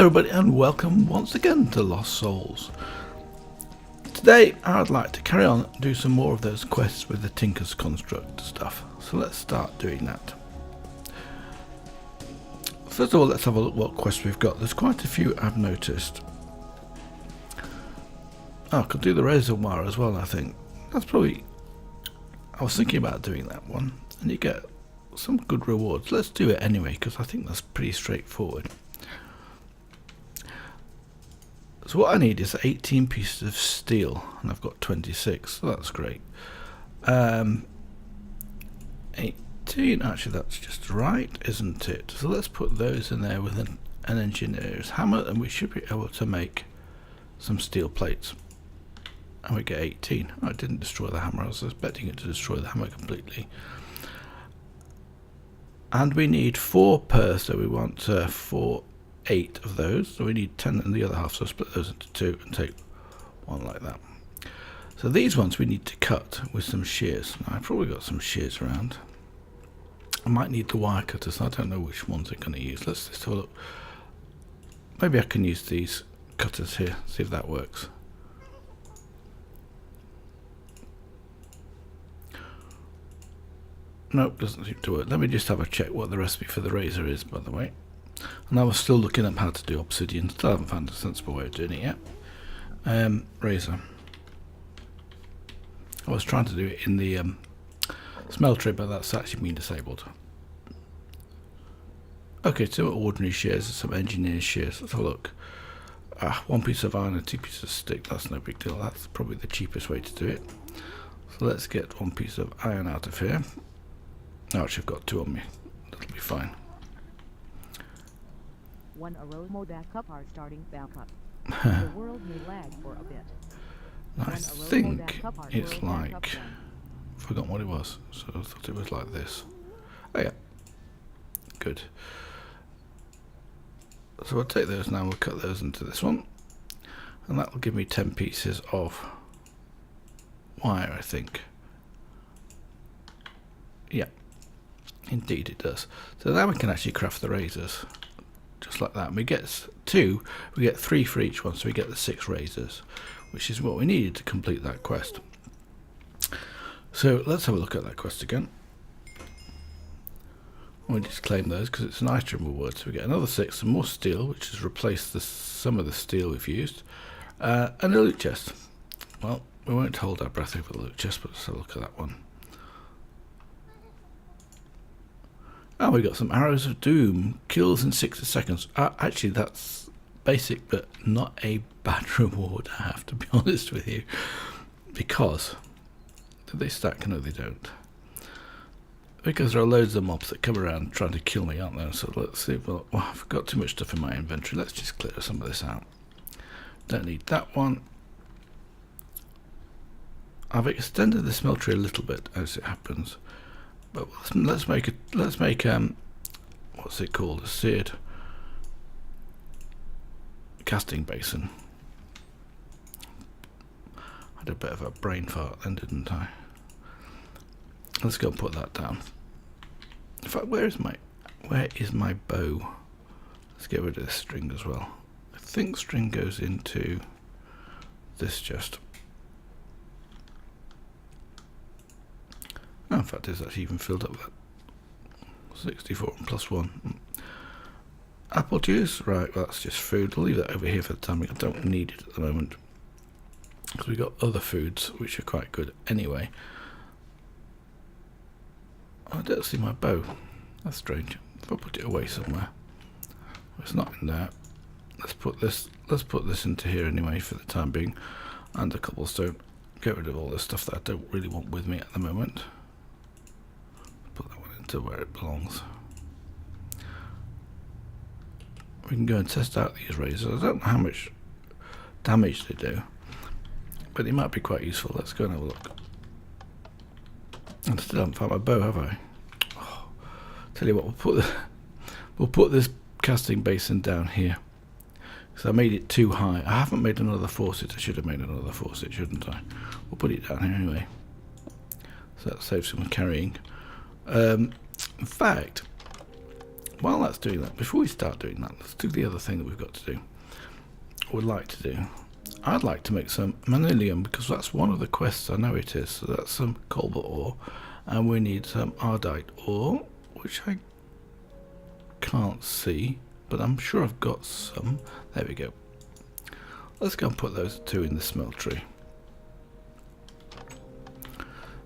Hello everybody and welcome once again to Lost Souls. Today I'd like to carry on and do some more of those quests with the Tinker's Construct stuff. So let's start doing that. First of all, let's have a look what quests we've got. There's quite a few I've noticed. Oh, I could do the razor wire as well, I think. That's probably... I was thinking about doing that one, and you get some good rewards. Let's do it anyway, because I think that's pretty straightforward. So what I need is 18 pieces of steel, and I've got 26, so that's great. 18, actually that's just right, isn't it? So let's put those in there with an engineer's hammer, and we should be able to make some steel plates. And we get 18. I didn't destroy the hammer, I was expecting it to destroy the hammer completely. And we need 4 per, so we want 8 of those, so we need 10 in the other half, so split those into 2 and take one like that. So these ones we need to cut with some shears. Now, I've probably got some shears around. I might need the wire cutters, I don't know which ones I'm going to use. Let's just have a look. Maybe I can use these cutters here, see if that works. Nope, doesn't seem to work. Let me just have a check what the recipe for the razor is, by the way. And I was still looking up how to do obsidian. Still haven't found a sensible way of doing it yet. Razor. I was trying to do it in the smeltery, but that's actually been disabled. Okay, 2 ordinary shears and some engineer shears. Let's have a look. 1 piece of iron and 2 pieces of stick. That's no big deal. That's probably the cheapest way to do it. So let's get 1 piece of iron out of here. Actually, I've got 2 on me. That'll be fine. One Aromo backup are starting backup. The world may lag for a bit. I think it's like... forgotten what it was, so I thought it was like this. Oh yeah. Good. So I'll take those now, we'll cut those into this one. And that will give me 10 pieces of wire, I think. Yeah. Indeed it does. So now we can actually craft the razors. Just like that. And we get 2, we get 3 for each one, so we get the 6 razors, which is what we needed to complete that quest. So let's have a look at that quest again. We just claim those because it's an item reward, so we get another 6, some more steel, which has replaced some of the steel we've used, and a loot chest. Well, we won't hold our breath over the loot chest, but let's have a look at that one. Oh, we got some arrows of doom, kills in 60 seconds. Actually, that's basic, but not a bad reward, I have to be honest with you. Because, do they stack? No, they don't. Because there are loads of mobs that come around trying to kill me, aren't there? So let's see. Well, I've got too much stuff in my inventory. Let's just clear some of this out. Don't need that one. I've extended the smeltery a little bit as it happens. But let's make what's it called, a seared casting basin. I had a bit of a brain fart then, didn't I? Let's go and put that down. In fact, where is my bow? Let's get rid of this string as well. I think string goes into this chest. Oh, in fact, it's actually even filled up that 64 plus 1. Apple juice, right? Well, that's just food. I'll leave that over here for the time being. I don't need it at the moment because we've got other foods which are quite good anyway. I don't see my bow. That's strange. If I put it away somewhere, it's not in there. Let's put this into here anyway for the time being, and a cobblestone. Get rid of all this stuff that I don't really want with me at the moment. Put that one into where it belongs. We can go and test out these razors. I don't know how much damage they do, but they might be quite useful. Let's go and have a look. I still haven't found my bow, have I? Oh, tell you what, we'll put this casting basin down here. So I made it too high. I haven't made another faucet. I should have made another faucet, shouldn't I? We'll put it down here anyway. So that saves some carrying. In fact, while that's doing that, before we start doing that, let's do the other thing that we've got to do. Would like to do. I'd like to make some Manyullyn, because that's one of the quests. I know it is. So that's some cobalt ore, and we need some ardite ore, which I can't see, but I'm sure I've got some. There we go. Let's go and put those two in the smeltery.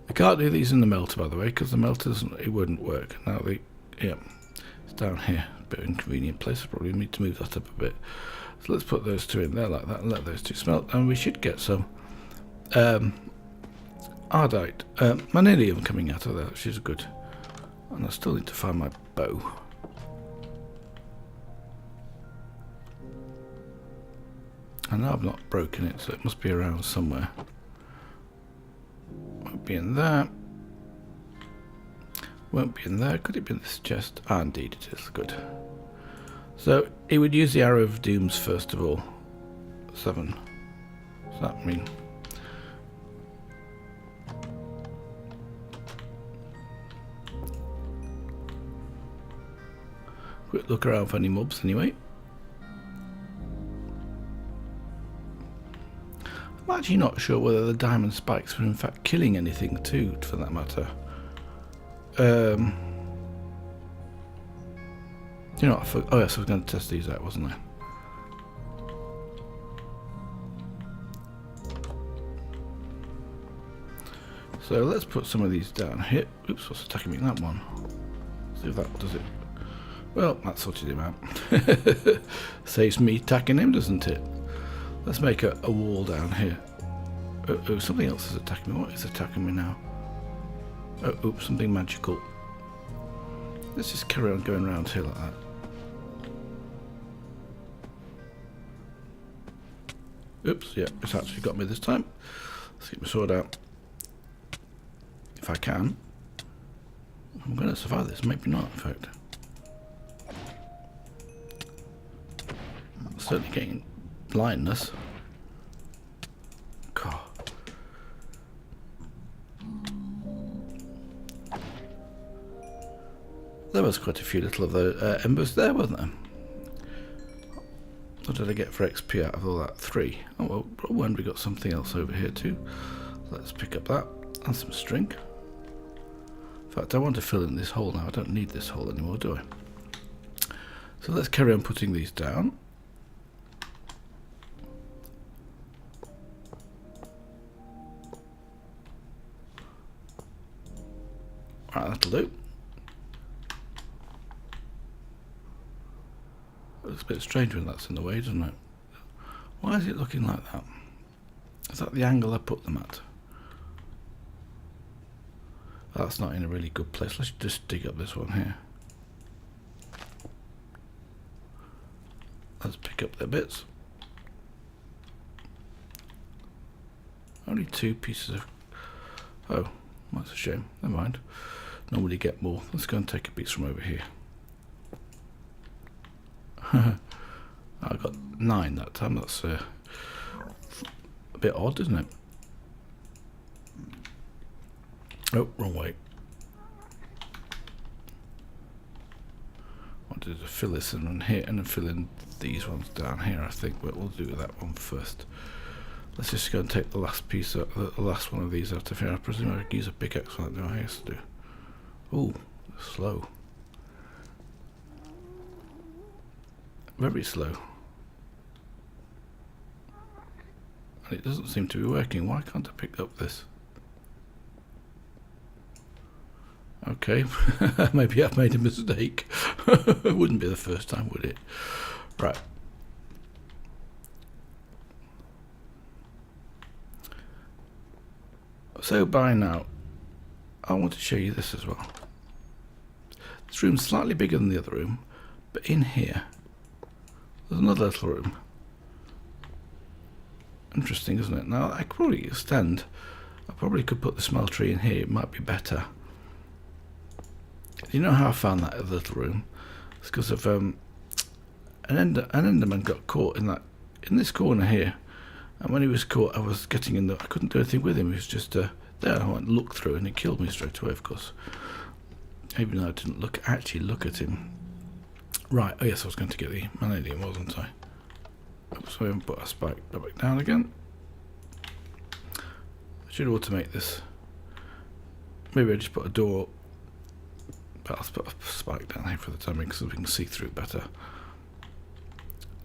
We can't do these in the melter, by the way, because the melter it wouldn't work. Now it's down here, a bit of an inconvenient place. I probably need to move that up a bit. So let's put those two in there like that and let those two smelt, and we should get some ardite, Manyullyn coming out of there, which is good. And I still need to find my bow. I know I've not broken it, so it must be around somewhere. Won't be in there. Won't be in there. Could it be in this chest? Ah, indeed it is. Good. So it would use the arrow of dooms first of all. 7. Does that mean? Quick look around for any mobs anyway. I'm actually not sure whether the diamond spikes were in fact killing anything too, for that matter. You know what, oh yes, I was going to test these out, wasn't I? So let's put some of these down here. Oops, what's attacking me? That one. See if that does it. Well, that sorted him out. Saves me attacking him, doesn't it? Let's make a wall down here. Oh, something else is attacking me. What is attacking me now? Oh, oops, something magical. Let's just carry on going around here like that. Oops, yeah, it's actually got me this time. Let's get my sword out. If I can. I'm going to survive this, maybe not, in fact. I'm certainly getting blindness. God. There was quite a few little of those embers there, wasn't there? What did I get for XP out of all that? 3. Oh well, when we got something else over here too. Let's pick up that and some string. In fact, I want to fill in this hole now. I don't need this hole anymore, do I? So let's carry on putting these down. Right, that'll do. Looks a bit strange when that's in the way, doesn't it? Why is it looking like that? Is that the angle I put them at? That's not in a really good place. Let's just dig up this one here. Let's pick up their bits. Only 2 pieces of... Oh, that's a shame. Never mind. Normally get more. Let's go and take a piece from over here. I got 9 that time. That's a bit odd, isn't it? Oh, wrong way. Wanted to fill this in here and then fill in these ones down here, I think, but we'll do that one first. Let's just go and take the last piece, the last one of these out of here. I presume I could use a pickaxe on that, do I? Yes, I do. Ooh, slow. Very slow. And it doesn't seem to be working. Why can't I pick up this? Okay, maybe I've made a mistake. It wouldn't be the first time, would it? Right. So by now, I want to show you this as well. This room's slightly bigger than the other room, but in here, there's another little room. Interesting, isn't it? Now, I could probably extend. I probably could put the smeltery in here. It might be better. You know how I found that other little room? It's because of an Enderman got caught in this corner here. And when he was caught, I was getting in the... I couldn't do anything with him. He was just there. I went and looked through, and he killed me straight away, of course. Even though I didn't actually look at him. Right, oh yes, I was going to get the Manyullyn, wasn't I? Oops, I haven't put a spike back down again. I should automate this. Maybe I just put a door, but I'll put a spike down here for the time being so we can see through it better.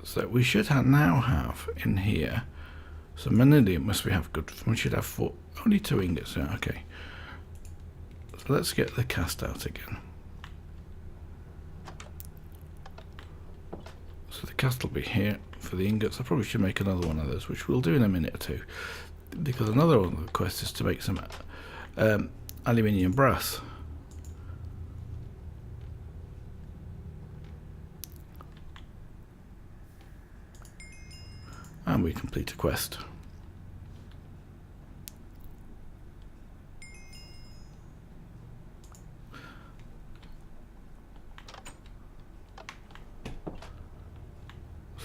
So we should now have in here some Manyullyn. Must we have good? We should have only 2 ingots. Yeah, okay. So let's get the cast out again. So the cast will be here for the ingots. I probably should make another one of those, which we'll do in a minute or two, because another one of the quests is to make some aluminium brass. And we complete a quest.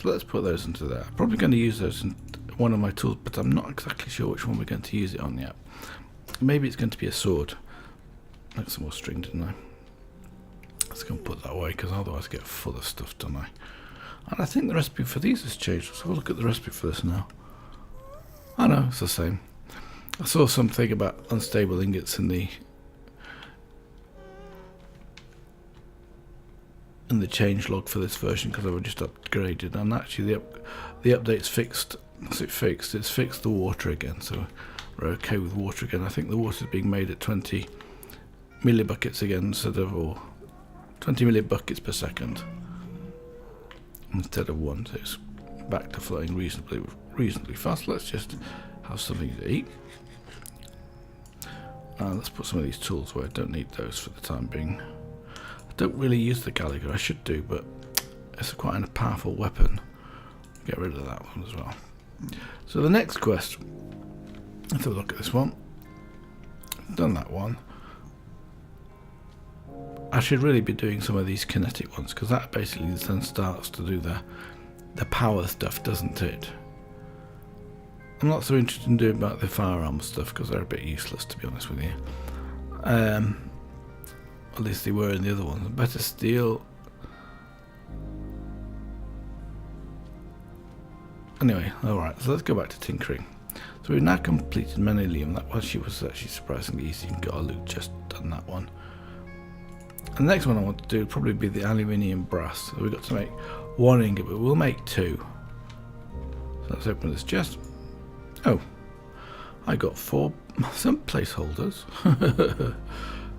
So let's put those into there. I'm probably going to use those in one of my tools, but I'm not exactly sure which one we're going to use it on yet. Maybe it's going to be a sword. That's some more string, didn't I? Let's go and put that away, because otherwise I get full of stuff, don't I? And I think the recipe for these has changed. Let's have a look at the recipe for this now. I know, it's the same. I saw something about unstable ingots in the change log for this version, because I was just upgraded, and actually the update's fixed. What's it fixed? It's fixed the water again, so we're okay with water again. I think the water's being made at 20 millibuckets again instead of, or 20 millibuckets per second instead of 1. So it's back to flowing reasonably fast. Let's just have something to eat. Let's put some of these tools where I don't need those for the time being. I don't really use the Gallagher. I should do, but it's quite a powerful weapon. Get rid of that one as well. So the next quest, let's have a look at this one. Done that one. I should really be doing some of these kinetic ones, because that basically then starts to do the power stuff, doesn't it? I'm not so interested in doing about the firearm stuff, because they're a bit useless, to be honest with you. At least they were in the other ones. Better steel. Anyway, alright, so let's go back to tinkering. So we've now completed Manyullyn. That was actually surprisingly easy, and got a loot chest, done that one. And the next one I want to do would probably be the aluminium brass. So we've got to make 1 ingot, but we'll make 2. So let's open this chest. Oh, I got 4 some placeholders.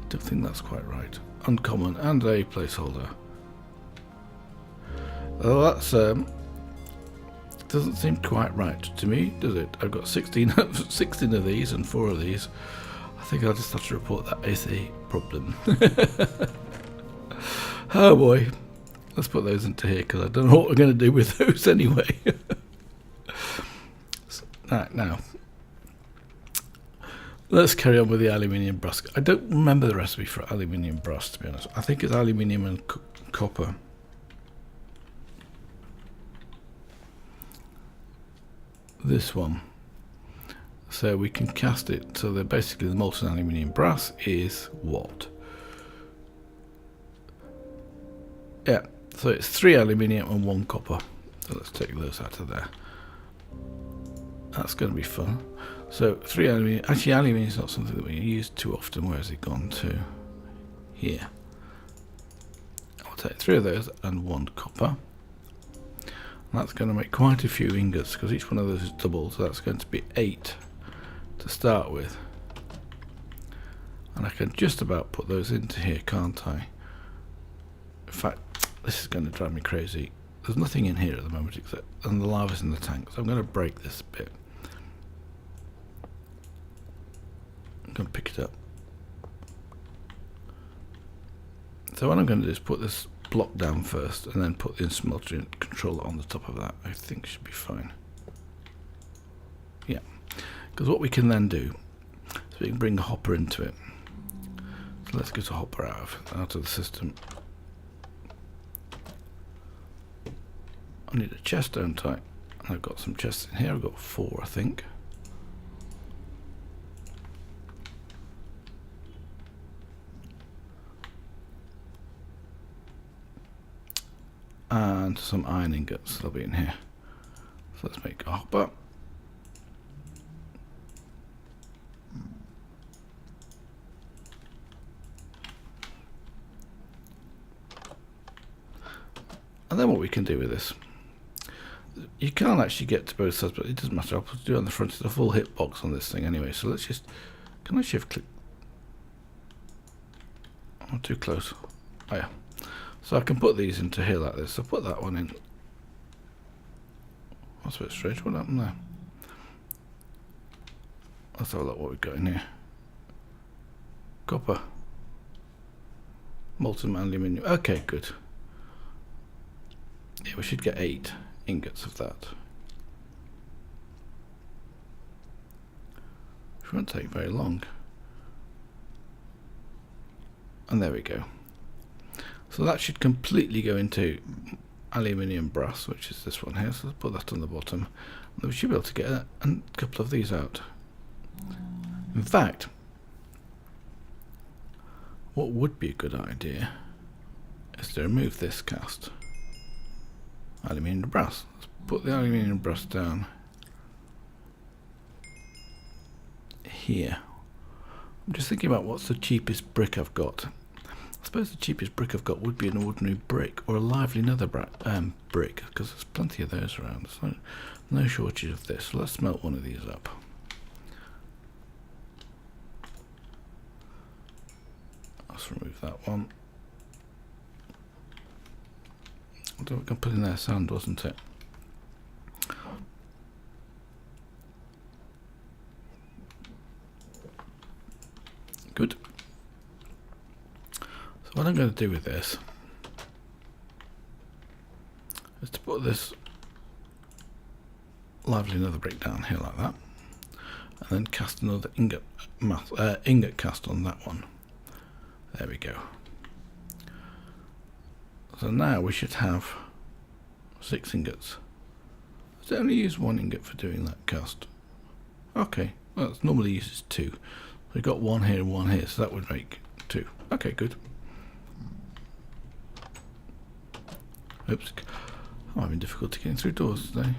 Don't think that's quite right. Uncommon and a placeholder. Well, that's doesn't seem quite right to me, does it? I've got 16 of these and 4 of these. I think I'll just have to report that as a problem. Oh boy, let's put those into here, because I don't know what we're going to do with those anyway. Right, now let's carry on with the aluminium brass. I don't remember the recipe for aluminium brass, to be honest. I think it's aluminium and copper. This one. So we can cast it. So that basically the molten aluminium brass is what? Yeah, so it's 3 aluminium and 1 copper. So let's take those out of there. That's going to be fun. So 3 aluminium. Actually, aluminium is not something that we use too often. Where has it gone to? Here. I'll take 3 of those and 1 copper. And that's going to make quite a few ingots, because each one of those is double. So that's going to be 8 to start with. And I can just about put those into here, can't I? In fact, this is going to drive me crazy. There's nothing in here at the moment except, and the lava's in the tank, so I'm going to break this bit. I'm going to pick it up. So what I'm going to do is put this block down first, and then put the smelter controller on the top of that. I think should be fine. Yeah, because what we can then do is we can bring a hopper into it. So let's get a hopper out of the system. I need a chest, don't I? And I've got some chests in here. I've got 4, I think. down to some iron ingots. They'll be in here. So let's make a hopper. And then what we can do with this, you can't actually get to both sides, but it doesn't matter. I'll do it on the front of the full hitbox on this thing anyway. So let's just, can I shift click? Oh, too close. Oh yeah. So I can put these into here like this. I'll put that one in. That's a bit strange. What happened there? Let's have a look what we've got in here. Copper. Molten aluminium. Okay, good. Yeah, we should get 8 ingots of that. Which won't take very long. And there we go. So that should completely go into aluminium brass, which is this one here. So let's put that on the bottom. And we should be able to get a couple of these out. In fact, what would be a good idea is to remove this cast. Aluminium brass. Let's put the aluminium brass down here. I'm just thinking about what's the cheapest brick I've got. I suppose the cheapest brick I've got would be an ordinary brick or a lively nether brick, because there's plenty of those around. So no shortage of this. So let's smelt one of these up. Let's remove that one. I don't think I put in there sand, wasn't it? Good. So what I'm going to do with this is to put this lively nether brick down here like that, and then cast another ingot cast on that one. There we go. So now we should have 6 ingots. Does it only use 1 ingot for doing that cast? Okay, well it normally uses 2. We've got 1 here and 1 here, so that would make 2. Okay, good. Oops. I'm having difficulty getting through doors today.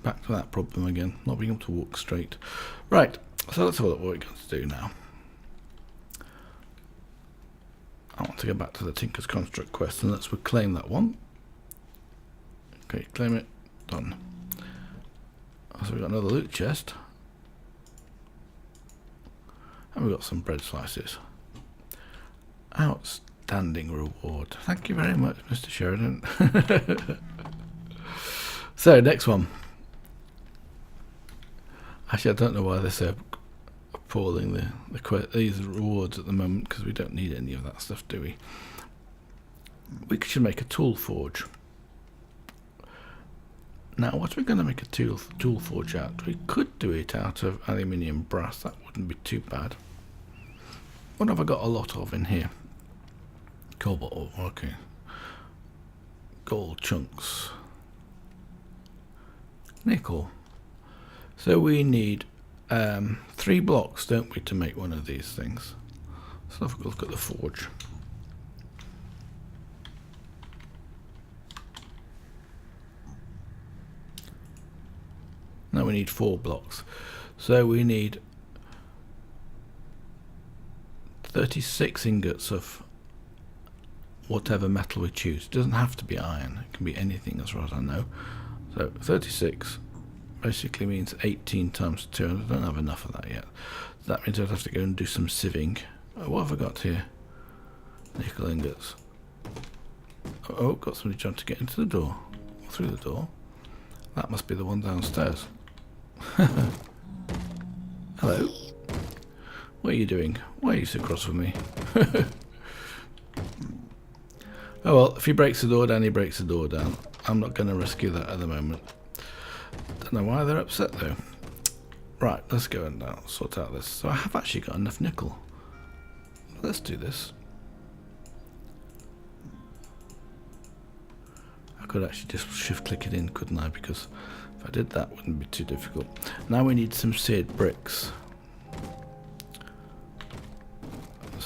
Back to that problem again, not being able to walk straight. Right, so let's have a look what we're going to do now. I want to go back to the Tinker's Construct quest and let's reclaim that one. Okay, claim it. Done. So we've got another loot chest. And we've got some bread slices. Outstanding reward. Thank you very much, Mr. Sheridan. So, next one. Actually, I don't know why they're so appalling, these rewards at the moment, because we don't need any of that stuff, do we? We should make a tool forge. Now, what are we going to make a tool forge out? We could do it out of aluminium brass. That wouldn't be too bad. What have I got a lot of in here? Cobalt, okay. Gold chunks. Nickel. So we need 3 blocks, don't we, to make one of these things. So have a look at the forge. Now we need 4 blocks. So we need 36 ingots of whatever metal we choose. It doesn't have to be iron. It can be anything as far as I know. So 36 basically means 18 times 2, and I don't have enough of that yet. So that means I'd have to go and do some sieving. What have I got here? Nickel ingots. Oh, got somebody trying to get into the door. Or through the door. That must be the one downstairs. Hello. What are you doing? Why are you so cross with me? Oh well, if he breaks the door down, he breaks the door down. I'm not going to rescue that at the moment. Don't know why they're upset though. Right, let's go and sort out this. So I have actually got enough nickel. Let's do this. I could actually just shift click it in, couldn't I? Because if I did that, it wouldn't be too difficult. Now we need some seared bricks.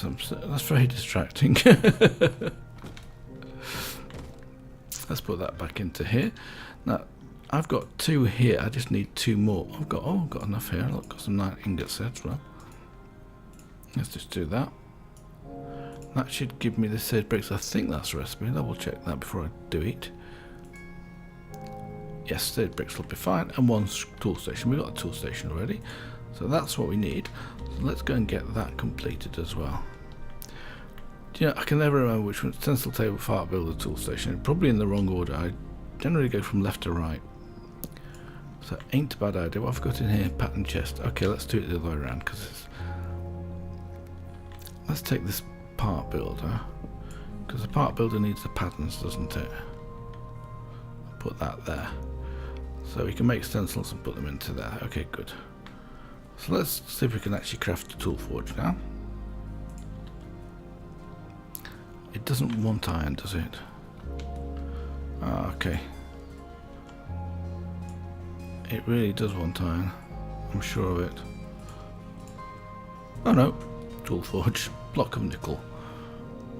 That's very distracting. Let's put that back into here. Now, I've got 2 here. I just need 2 more. I've got enough here. I've got some 9 ingots there as well. Let's just do that. That should give me the sage bricks. I think that's the recipe. Double check that before I do it. Yes, sage bricks will be fine. And 1 tool station. We've got a tool station already. So that's what we need. So let's go and get that completed as well. Do you know, I can never remember which one. Stencil table, fart builder, tool station. Probably in the wrong order. I generally go from left to right. So ain't a bad idea. What I've got in here, pattern chest. Okay, let's do it the other way around because it's... Let's take this part builder, because the part builder needs the patterns, doesn't it? Put that there. So we can make stencils and put them into there. Okay, good. So let's see if we can actually craft a tool forge now. It doesn't want iron, does it? Ah, okay. It really does want iron. I'm sure of it. Oh no. Tool forge. Block of nickel.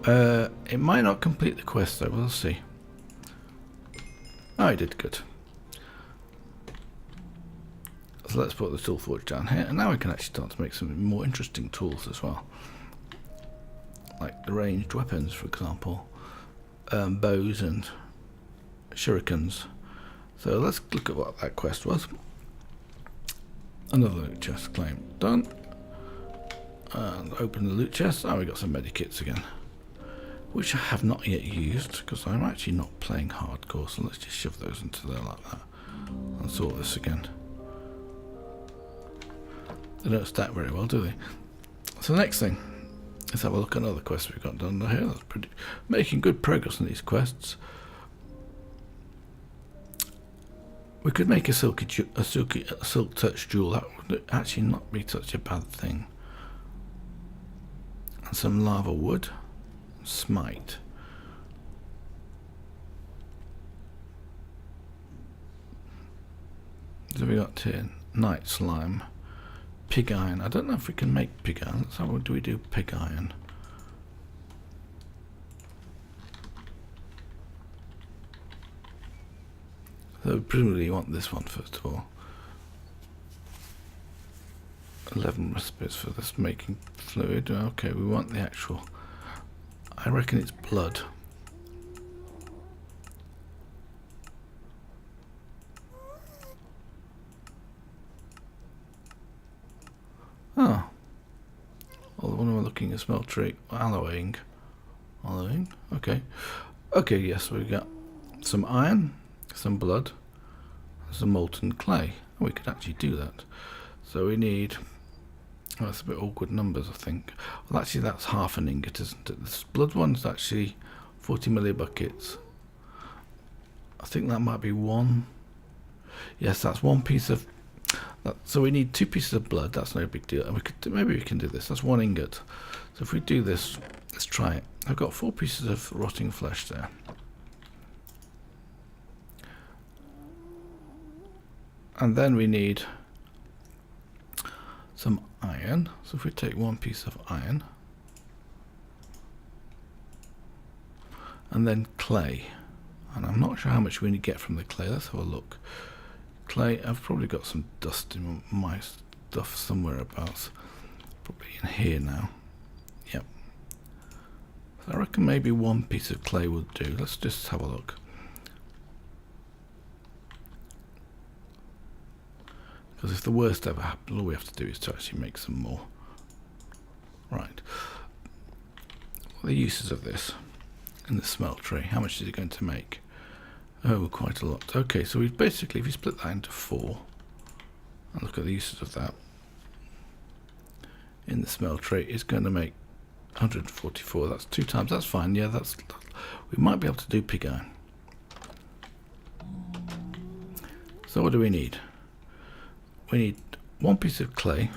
It might not complete the quest though, we'll see. Oh, I did good. So let's put the tool forge down here, and now we can actually start to make some more interesting tools as well. Like the ranged weapons, for example. Bows and shurikens. So let's look at what that quest was. Another loot chest claim done. And open the loot chest. Oh, we got some medikits again, which I have not yet used because I'm actually not playing hardcore. So let's just shove those into there like that and sort this again. They don't stack very well, do they? So the next thing, let's have a look at another quest we've got done here. That's pretty, making good progress on these quests. We could make a silk touch jewel. That would actually not be such a bad thing. And some lava wood, smite. So we got here night slime, pig iron. I don't know if we can make pig iron. Let's have, do we do pig iron? So presumably you want this one first of all. 11 recipes for this making fluid. Okay, we want the actual. I reckon it's blood. Oh. Well, when we're looking at smeltery, alloying. Alloying? Okay. Okay, yes, we've got some iron, some blood, some molten clay. We could actually do that. So we need... Oh, that's a bit awkward numbers, I think. Well, actually, that's half an ingot, isn't it? This blood one's actually 40 millibuckets. I think that might be 1. Yes, that's 1 piece of... So we need 2 pieces of blood. That's no big deal. And we could maybe we can do this. That's 1 ingot. So if we do this, let's try it. I've got 4 pieces of rotting flesh there. And then we need some iron. So if we take 1 piece of iron and then clay, and I'm not sure how much we need to get from the clay. Let's have a look. Clay, I've probably got some dust in my stuff somewhere about, probably in here now. Yep. So I reckon maybe 1 piece of clay would do. Let's just have a look. Because if the worst ever happens, all we have to do is to actually make some more. Right. What are the uses of this in the smeltery? How much is it going to make? Oh, quite a lot. Okay, so we've basically, if you split that into 4, and look at the uses of that, in the smeltery, it's going to make 144. That's 2 times. That's fine. Yeah, that's. We might be able to do pig iron. So what do we need? We need 1 piece of clay,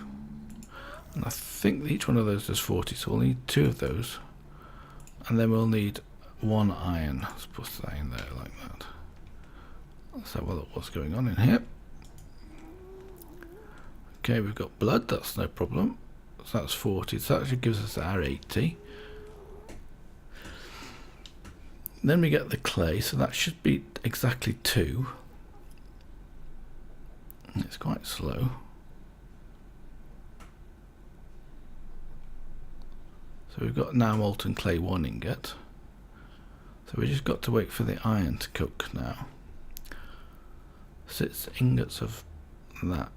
and I think each one of those does 40, so we'll need 2 of those, and then we'll need 1 iron. Let's put that in there like that. Let's have a look what's going on in here. Okay, we've got blood, that's no problem. So that's 40, so that actually gives us our 80. Then we get the clay, so that should be exactly 2. It's quite slow. So we've got now molten clay 1 ingot. So we just got to wait for the iron to cook now. 6 ingots of that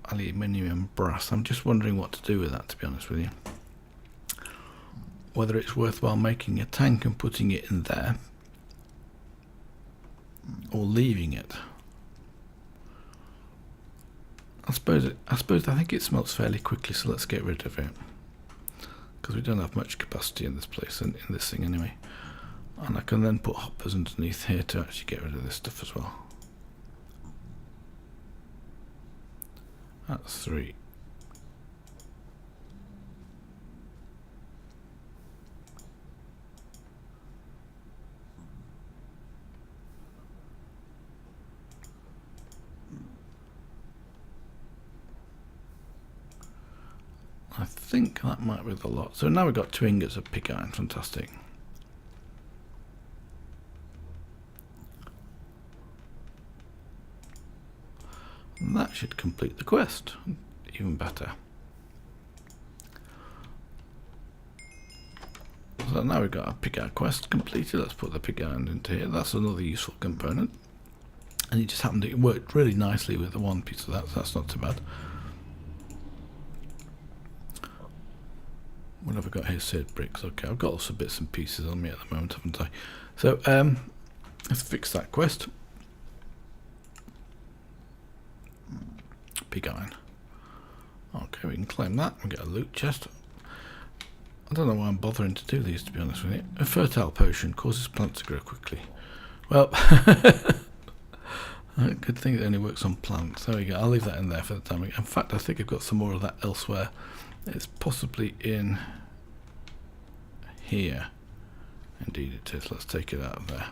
aluminium and brass. I'm just wondering what to do with that, to be honest with you. Whether it's worthwhile making a tank and putting it in there, or leaving it. I think it smelts fairly quickly, so let's get rid of it, because we don't have much capacity in this place, in this thing anyway. And I can then put hoppers underneath here to actually get rid of this stuff as well. That's 3. I think that might be the lot. So now we've got 2 ingots of pig iron. Fantastic. And that should complete the quest. Even better. So now we've got our pig iron quest completed. Let's put the pig iron into here. That's another useful component. And it just happened to work really nicely with the one piece of that, so that's not too bad. What have I got here? Seared bricks. Okay, I've got lots of bits and pieces on me at the moment, haven't I? So let's fix that quest. Pig iron. Okay, we can claim that and get a loot chest. I don't know why I'm bothering to do these, to be honest with you. A fertile potion causes plants to grow quickly. Well, good thing it only works on plants. There we go. I'll leave that in there for the time being. In fact, I think I've got some more of that elsewhere. It's possibly in here. Indeed it is. Let's take it out of there.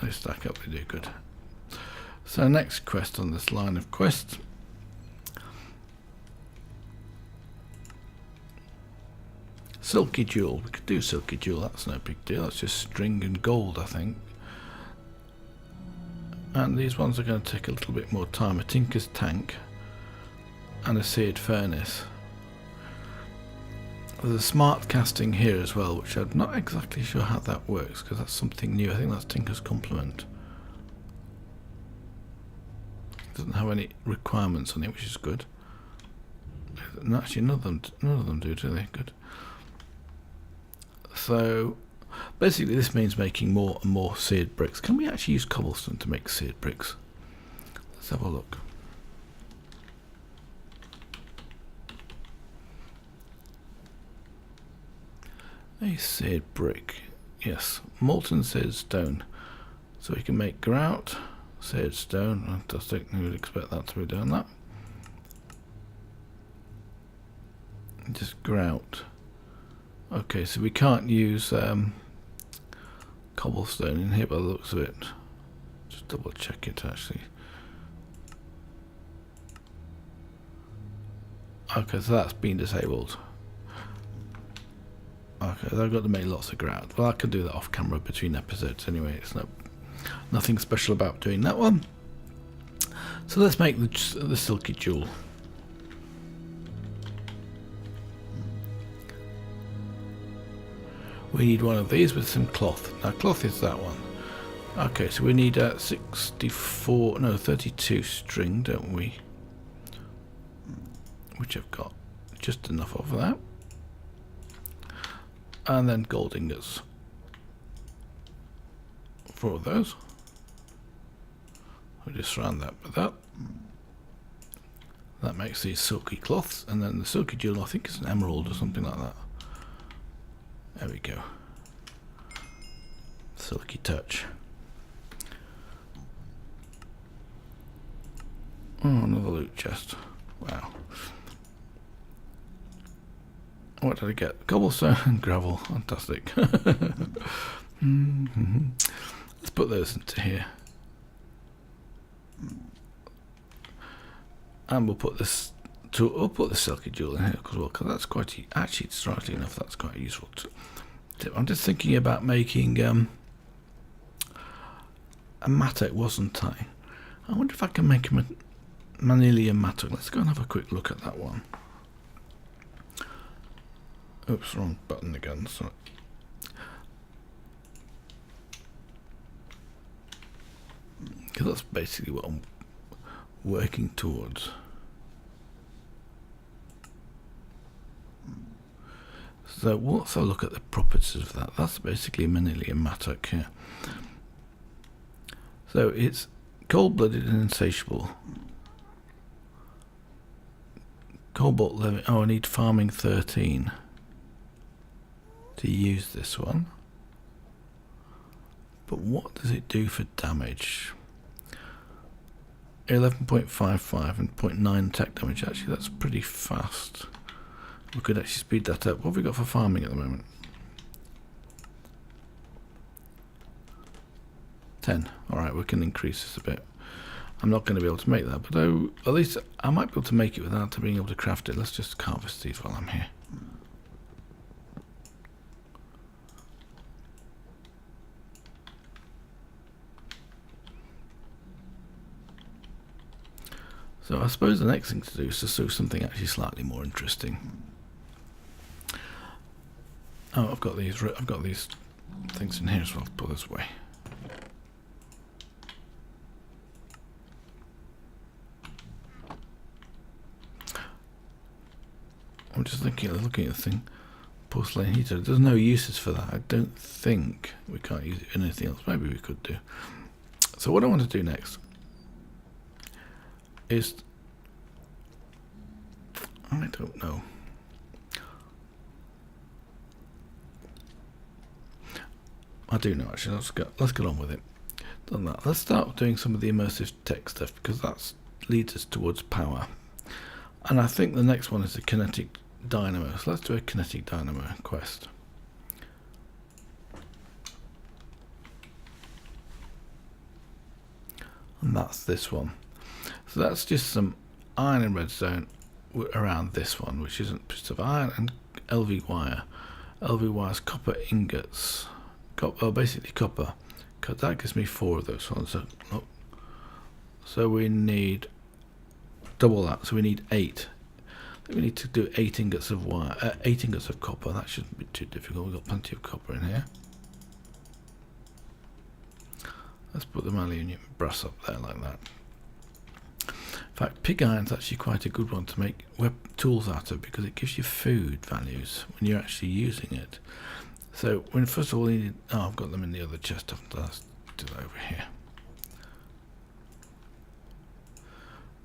They stack up, they do good. So next quest on this line of quests. Silky jewel. We could do silky jewel, that's no big deal. That's just string and gold, I think. And these ones are going to take a little bit more time. A tinker's tank and a seared furnace. There's a smart casting here as well, which I'm not exactly sure how that works, because that's something new. I think that's Tinker's complement. Doesn't have any requirements on it, which is good. And actually none of them do they? Good. So basically this means making more and more seared bricks. Can we actually use cobblestone to make seared bricks? Let's have a look. A seared brick. Yes, molten seared stone. So we can make grout, seared stone. Fantastic. We would expect that to be doing that. Just grout. Okay, so we can't use cobblestone in here by the looks of it. Just double check it actually. Okay, so that's been disabled. Okay, I've got to make lots of grout. Well, I can do that off camera between episodes anyway. It's nothing special about doing that one. So let's make the silky jewel. We need one of these with some cloth. Now cloth is that one. Okay, so we need 32 string, don't we? Which I've got just enough of that. And then gold ingots. 4 of those. We'll just surround that with that. That makes these silky cloths, and then the silky jewel I think is an emerald or something like that. There we go. Silky touch. Oh, another loot chest. Wow. What did I get? Cobblestone and gravel. Fantastic. Let's put those into here. And we'll put this we'll put the silky jewel in here as well, because that's quite actually, strangely enough, that's quite a useful tip. I'm just thinking about making a mattock, wasn't I? I wonder if I can make a Manyullyn mattock. Let's go and have a quick look at that one. Oops, wrong button again. Sorry. Because that's basically what I'm working towards. So let's have a look at the properties of that. That's basically Manyullyn mattock here. So it's cold-blooded and insatiable. Cobalt 11. Oh, I need farming 13 to use this one. But what does it do for damage? 11.55 and 0.9 attack damage. Actually, that's pretty fast. We could actually speed that up. What have we got for farming at the moment? 10. Alright, we can increase this a bit. I'm not going to be able to make that, but at least I might be able to make it without being able to craft it. Let's just harvest these while I'm here. So I suppose the next thing to do is to do something actually slightly more interesting. Oh, I've got these things in here as well. Put this away. I'm just looking at the thing. Porcelain heater. There's no uses for that. I don't think we can't use it in anything else. Maybe we could do. So what I want to do next is, I don't know. I do know actually. Let's get on with it. Done that. Let's start doing some of the immersive tech stuff because that leads us towards power. And I think the next one is the Kinetic Dynamo. So let's do a Kinetic Dynamo quest. And that's this one. So that's just some iron and redstone around this one, which isn't just of iron and LV wire. LV wire's copper ingots. Well, basically copper. That gives me 4 of those ones. So we need double that. So we need 8. I think we need to do 8 ingots of wire. 8 ingots of copper. That shouldn't be too difficult. We've got plenty of copper in here. Let's put the aluminium brass up there like that. In fact, pig iron's actually quite a good one to make web tools out of because it gives you food values when you're actually using it. So when first of all, I've got them in the other chest. Let's do that over here.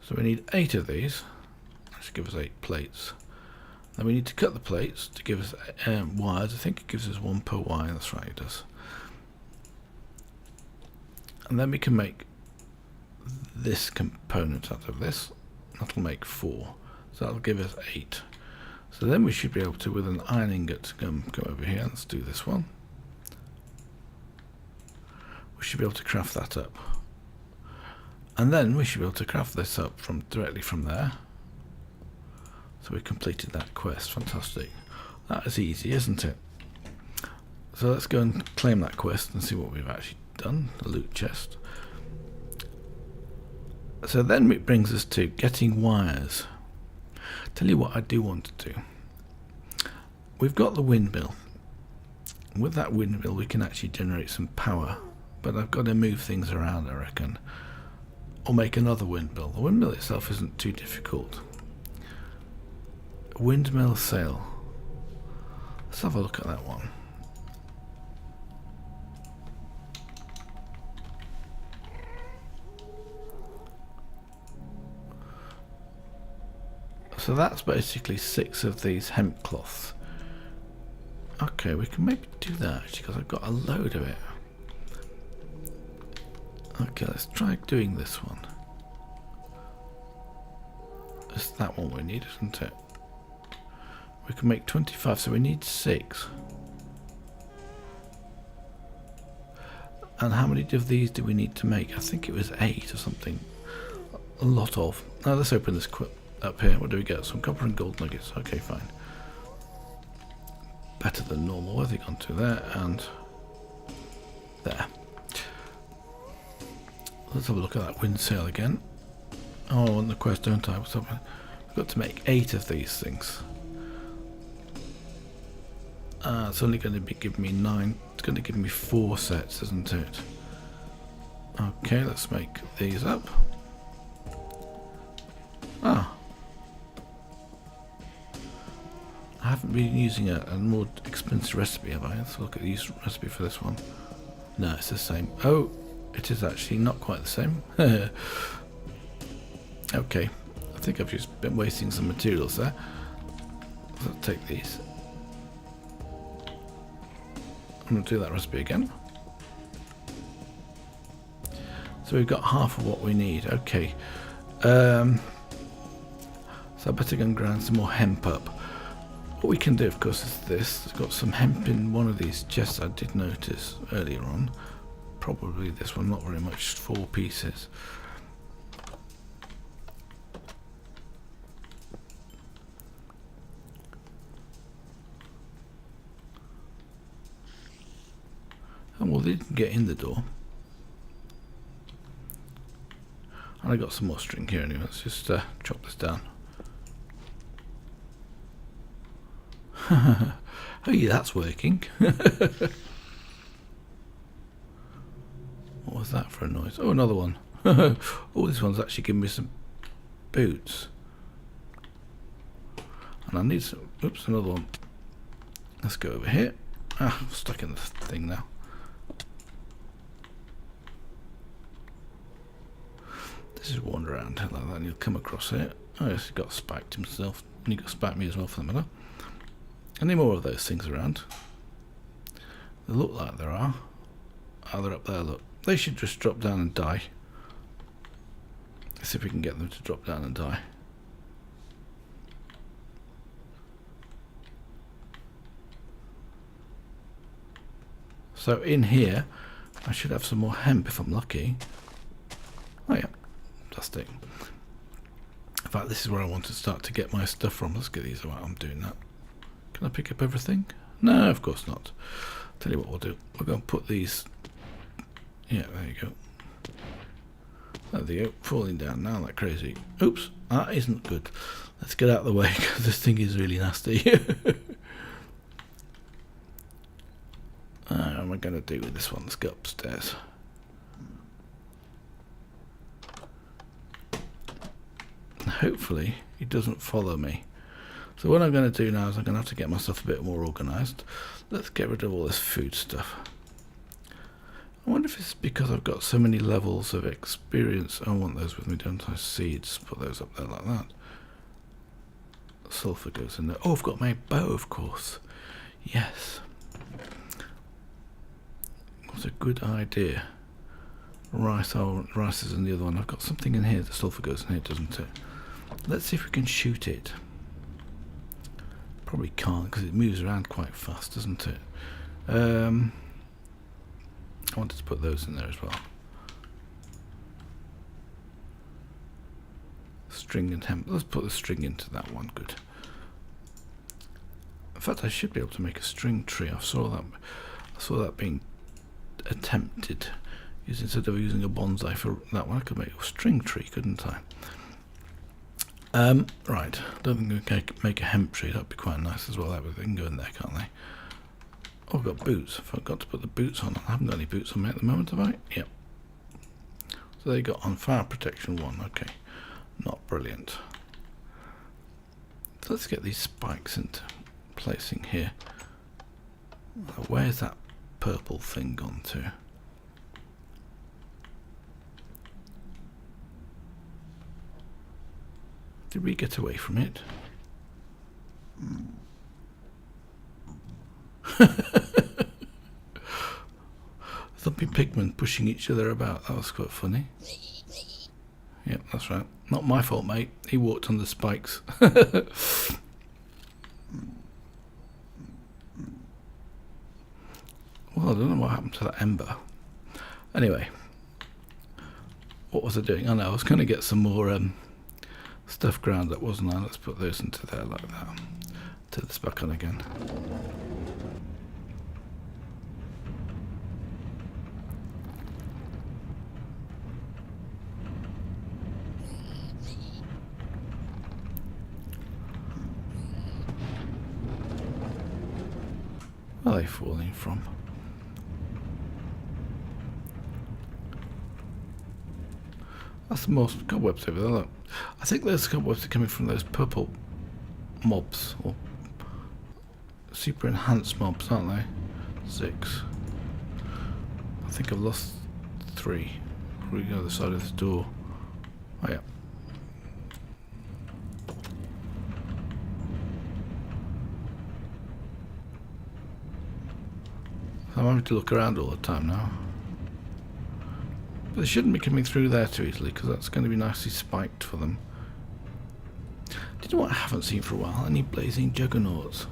So we need 8 of these. That should give us 8 plates. Then we need to cut the plates to give us wires. I think it gives us 1 per wire. That's right, it does. And then we can make this component out of this. That'll make 4. So that'll give us 8. So then we should be able to, with an iron ingot, come over here. Let's do this one. We should be able to craft that up. And then we should be able to craft this up directly from there. So we completed that quest. Fantastic. That is easy, isn't it? So let's go and claim that quest and see what we've actually done. The loot chest. So then it brings us to getting wires. Tell you what I do want to do. We've got the windmill. With that windmill we can actually generate some power, but I've got to move things around, I reckon, or make another windmill. The windmill itself isn't too difficult. Windmill sail. Let's have a look at that one. So that's basically 6 of these hemp cloths. Okay, we can maybe do that actually because I've got a load of it. Okay, let's try doing this one. It's that one we need, isn't it? We can make 25, so we need 6. And how many of these do we need to make? I think it was 8 or something. A lot of. Now let's open this up here. What do we get? Some copper and gold nuggets. Okay, fine. better than normal. Where's it gone to? There and there. Let's have a look at that wind sail again. Oh, I want the quest, don't I? So I've got to make 8 of these things. It's only going to be giving me 9. It's going to give me 4 sets, isn't it? Okay, let's make these up. I haven't been using a more expensive recipe, have I? Let's look at the recipe for this one. No, it's the same. Oh, it is actually not quite the same. Okay, I think I've just been wasting some materials there. So I'll take these. I'm going to do that recipe again. So we've got half of what we need. Okay. So I better go and grind some more hemp up. What we can do, of course, is this. It's got some hemp in one of these chests I did notice earlier on. Probably this one, not very much, 4 pieces. And well, they didn't get in the door. And I got some more string here anyway. Let's just chop this down. Oh yeah, that's working. What was that for a noise? Oh, another one. Oh, this one's actually giving me some boots. And I need some... Oops, another one. Let's go over here. I'm stuck in this thing now. Just wander around like that and you'll come across it. Oh yes, he got spiked himself. And he got spiked me as well for the matter. Any more of those things around? They look like there are. Oh, they're up there, look. They should just drop down and die. Let's see if we can get them to drop down and die. So in here, I should have some more hemp if I'm lucky. Oh yeah. Fantastic. In fact, this is where I want to start to get my stuff from. Let's get these out. I'm doing that. Can I pick up everything? No, of course not. Tell you what we'll do. We're going to put these... Yeah, there you go. There you go. Falling down now like crazy. Oops, that isn't good. Let's get out of the way because this thing is really nasty. What am I going to do with this one? Let's go upstairs. Hopefully he doesn't follow me. So what I'm going to do now is I'm going to have to get myself a bit more organised. Let's get rid of all this food stuff. I wonder if it's because I've got so many levels of experience. I want those with me, don't I? Seeds, put those up there like that. Sulphur goes in there. Oh, I've got my bow, of course. Yes. What a good idea. Rice, oh, rice is in the other one. I've got something in here. The sulphur goes in here, doesn't it? Let's see if we can shoot it. Probably can't because it moves around quite fast, doesn't it? I wanted to put those in there as well. String and hemp. Let's put the string into that one. Good. In fact, I should be able to make a string tree. I saw that being attempted. Instead of using a bonsai for that one, I could make a string tree, couldn't I? Right. Don't think we can make a hemp tree. That'd be quite nice as well. That way they can go in there, can't they? Oh, I've got boots. I forgot to put the boots on. I haven't got any boots on me at the moment, have I? Yep. So they got on fire protection 1. Okay. Not brilliant. So let's get these spikes into placing here. Where's that purple thing gone to? Did we get away from it? Thumpy pigmen pushing each other about. That was quite funny. Yep, that's right. Not my fault, mate. He walked on the spikes. Well, I don't know what happened to that ember. Anyway, what was I doing? I know I was going to get some more stuff ground up, wasn't I? Let's put those into there like that. Turn this back on again. Where are they falling from? That's the most cobwebs over there, look. I think those cobwebs are coming from those purple mobs, or super enhanced mobs, aren't they? 6. I think I've lost 3. Probably the other side of this door. Oh yeah. I'm having to look around all the time now. But they shouldn't be coming through there too easily, because that's going to be nicely spiked for them. Do you know what I haven't seen for a while? Any blazing juggernauts.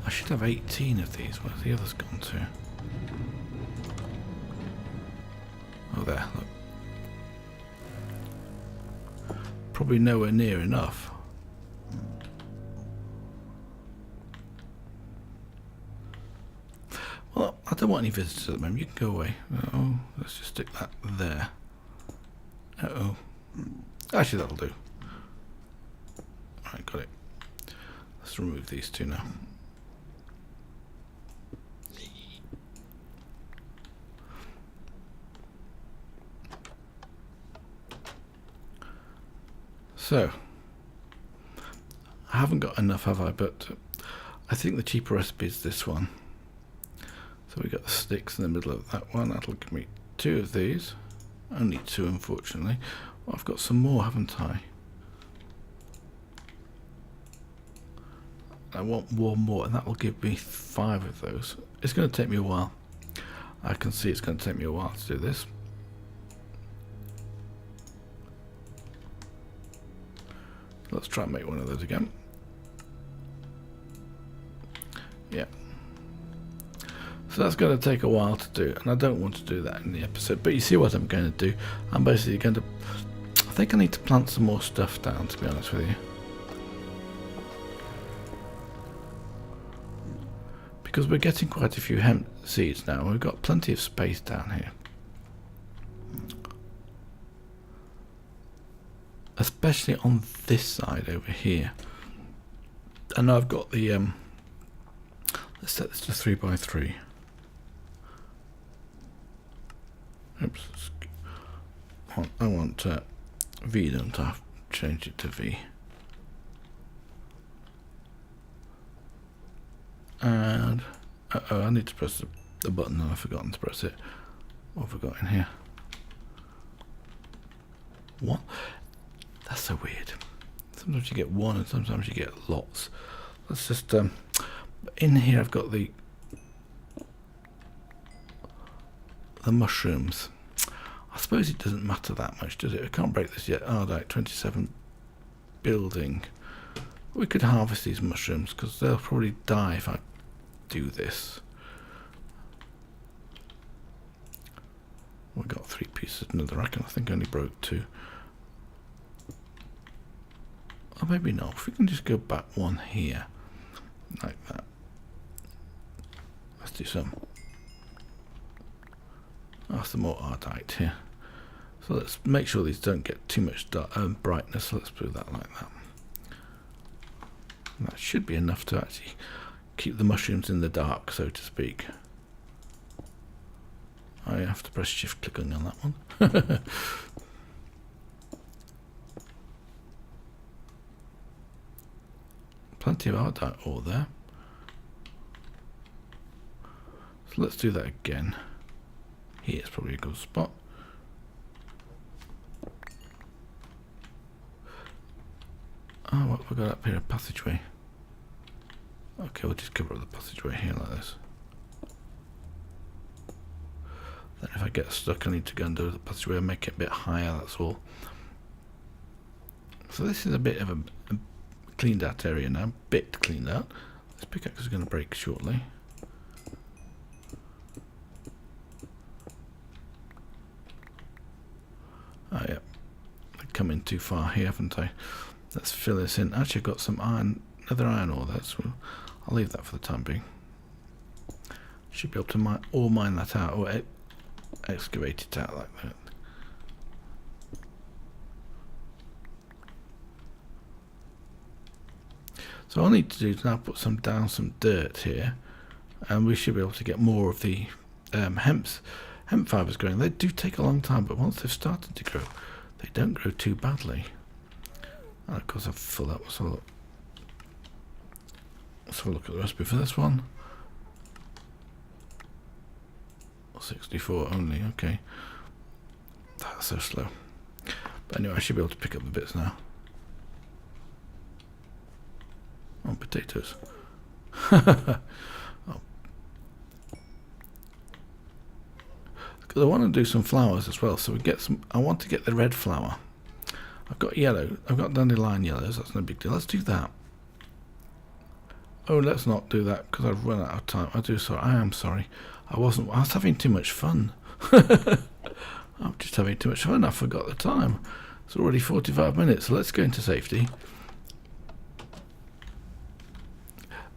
I should have 18 of these. Where's the others gone to? Oh, there, look. Probably nowhere near enough. Well, I don't want any visitors at the moment. You can go away. Oh, let's just stick that there. Uh-oh. Actually, that'll do. Alright, got it. Let's remove these two now. So, I haven't got enough, have I? But I think the cheaper recipe is this one. So we got the sticks in the middle of that one. That'll give me 2 of these. Only 2, unfortunately. Well, I've got some more, haven't I? I want 1 more, and that will give me 5 of those. It's going to take me a while. I can see it's going to take me a while to do this. Let's try and make one of those again. Yeah. So that's going to take a while to do, and I don't want to do that in the episode, but you see what I'm going to do. I'm basically going to... I think I need to plant some more stuff down, to be honest with you. Because we're getting quite a few hemp seeds now. We've got plenty of space down here. Especially on this side over here. I know I've got the... let's set this to 3x3. Oops. I want V, don't I? Change it to V. And I need to press the button, and I've forgotten to press it. What have I got in here? What? That's so weird. Sometimes you get 1 and sometimes you get lots. Let's just in here I've got the mushrooms. I suppose it doesn't matter that much, does it? I can't break this yet. Oh, right, 27 building. We could harvest these mushrooms because they'll probably die if I do this. We got 3 pieces of netherrack, I think I only broke 2. Or maybe not. If we can just go back 1 here, like that. Let's do some. That's some more ardite here. So let's make sure these don't get too much brightness. So let's do that like that. And that should be enough to actually keep the mushrooms in the dark, so to speak. I have to press shift click on that one. Plenty of ardite ore there. So let's do that again. Here's probably a good spot. Oh, what have we got up here? A passageway. Okay, we'll just cover up the passageway here like this. Then if I get stuck, I need to go and do the passageway and make it a bit higher, that's all. So this is a bit of a cleaned out area now, bit cleaned out. This pickaxe is going to break shortly. Oh yeah, come in too far here, haven't I? Let's fill this in. Actually, I've got some iron, another iron ore. I'll leave that for the time being. Should be able to mine that out, or excavate it out like that. So all I need to do is now put down some dirt here, and we should be able to get more of the hemp fibres growing. They do take a long time, but once they've started to grow, they don't grow too badly. And of course I've full up. So let's have a look at the recipe for this one. 64 only, okay. That's so slow. But anyway, I should be able to pick up the bits now. Oh, potatoes. Oh. Because I want to do some flowers as well, so we get some. I want to get the red flower. I've got yellow. I've got dandelion yellows. That's no big deal. Let's do that. Oh, let's not do that because I've run out of time. I am sorry. I was having too much fun. I'm just having too much fun. I forgot the time. It's already 45 minutes. So let's go into safety.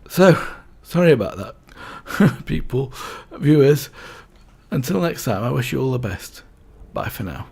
So, sorry about that, people, viewers. Until next time, I wish you all the best. Bye for now.